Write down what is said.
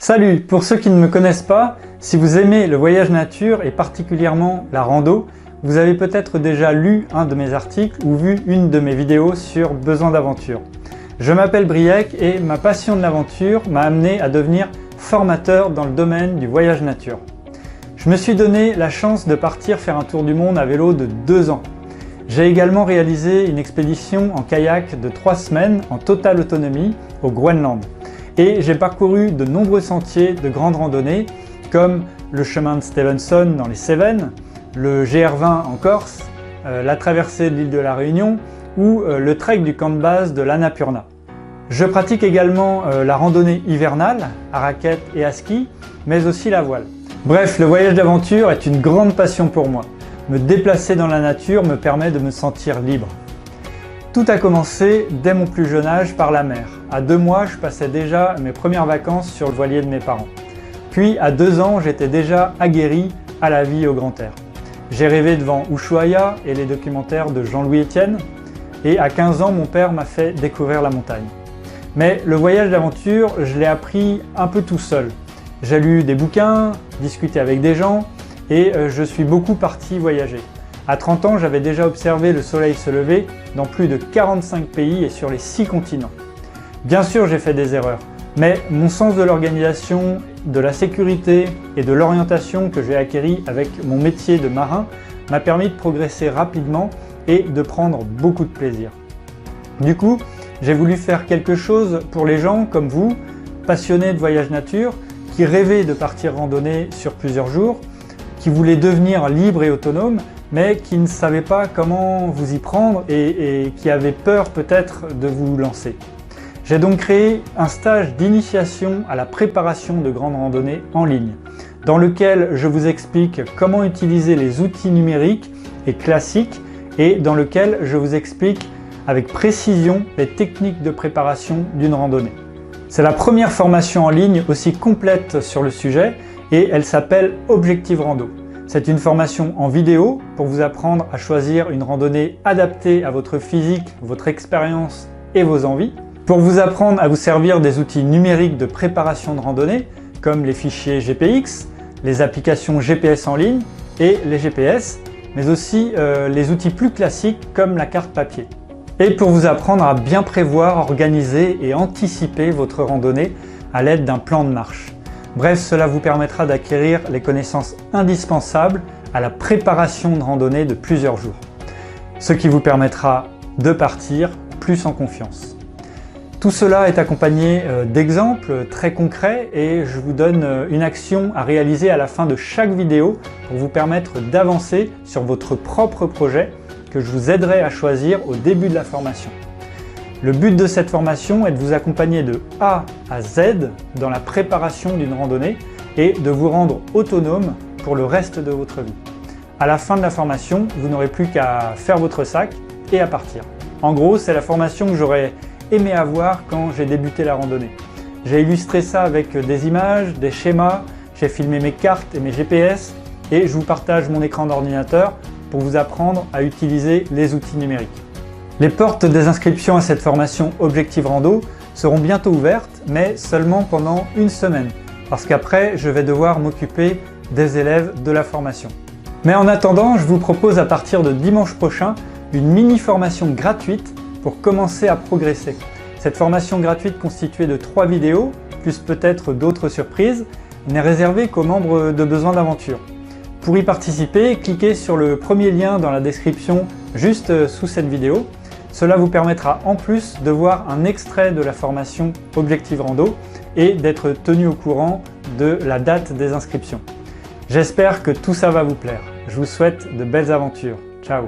Salut! Pour ceux qui ne me connaissent pas, si vous aimez le voyage nature et particulièrement la rando, vous avez peut-être déjà lu un de mes articles ou vu une de mes vidéos sur Besoin d'aventure. Je m'appelle Briec et ma passion de l'aventure m'a amené à devenir formateur dans le domaine du voyage nature. Je me suis donné la chance de partir faire un tour du monde à vélo de 2 ans. J'ai également réalisé une expédition en kayak de 3 semaines en totale autonomie au Groenland. Et j'ai parcouru de nombreux sentiers de grande randonnée comme le chemin de Stevenson dans les Cévennes, le GR20 en Corse, la traversée de l'île de la Réunion ou le trek du camp de base de l'Annapurna. Je pratique également la randonnée hivernale à raquettes et à ski, mais aussi la voile. Bref, le voyage d'aventure est une grande passion pour moi. Me déplacer dans la nature me permet de me sentir libre. Tout a commencé dès mon plus jeune âge par la mer. À 2 mois, je passais déjà mes premières vacances sur le voilier de mes parents. Puis à 2 ans, j'étais déjà aguerri à la vie au grand air. J'ai rêvé devant Ushuaïa et les documentaires de Jean-Louis Etienne. Et à 15 ans, mon père m'a fait découvrir la montagne. Mais le voyage d'aventure, je l'ai appris un peu tout seul. J'ai lu des bouquins, discuté avec des gens et je suis beaucoup parti voyager. À 30 ans, j'avais déjà observé le soleil se lever dans plus de 45 pays et sur les 6 continents. Bien sûr, j'ai fait des erreurs, mais mon sens de l'organisation, de la sécurité et de l'orientation que j'ai acquis avec mon métier de marin m'a permis de progresser rapidement et de prendre beaucoup de plaisir. Du coup, j'ai voulu faire quelque chose pour les gens comme vous, passionnés de voyage nature, qui rêvaient de partir randonner sur plusieurs jours, qui voulaient devenir libres et autonomes, mais qui ne savaient pas comment vous y prendre et qui avaient peur peut-être de vous lancer. J'ai donc créé un stage d'initiation à la préparation de grandes randonnées en ligne, dans lequel je vous explique comment utiliser les outils numériques et classiques et dans lequel je vous explique avec précision les techniques de préparation d'une randonnée. C'est la première formation en ligne aussi complète sur le sujet et elle s'appelle Objective Rando. C'est une formation en vidéo pour vous apprendre à choisir une randonnée adaptée à votre physique, votre expérience et vos envies, pour vous apprendre à vous servir des outils numériques de préparation de randonnée comme les fichiers GPX, les applications GPS en ligne et les GPS, mais aussi les outils plus classiques comme la carte papier. Et pour vous apprendre à bien prévoir, organiser et anticiper votre randonnée à l'aide d'un plan de marche. Bref, cela vous permettra d'acquérir les connaissances indispensables à la préparation de randonnée de plusieurs jours. Ce qui vous permettra de partir plus en confiance. Tout cela est accompagné d'exemples très concrets et je vous donne une action à réaliser à la fin de chaque vidéo pour vous permettre d'avancer sur votre propre projet que je vous aiderai à choisir au début de la formation. Le but de cette formation est de vous accompagner de A à Z dans la préparation d'une randonnée et de vous rendre autonome pour le reste de votre vie. À la fin de la formation, vous n'aurez plus qu'à faire votre sac et à partir. En gros, c'est la formation que j'aurais aimé avoir quand j'ai débuté la randonnée. J'ai illustré ça avec des images, des schémas, j'ai filmé mes cartes et mes GPS et je vous partage mon écran d'ordinateur pour vous apprendre à utiliser les outils numériques. Les portes des inscriptions à cette formation Objective Rando seront bientôt ouvertes, mais seulement pendant 1 semaine, parce qu'après je vais devoir m'occuper des élèves de la formation. Mais en attendant, je vous propose à partir de dimanche prochain une mini-formation gratuite pour commencer à progresser. Cette formation gratuite constituée de 3 vidéos, plus peut-être d'autres surprises, n'est réservée qu'aux membres de Besoin d'aventure. Pour y participer, cliquez sur le premier lien dans la description juste sous cette vidéo. Cela vous permettra en plus de voir un extrait de la formation Objective Rando et d'être tenu au courant de la date des inscriptions. J'espère que tout ça va vous plaire. Je vous souhaite de belles aventures. Ciao!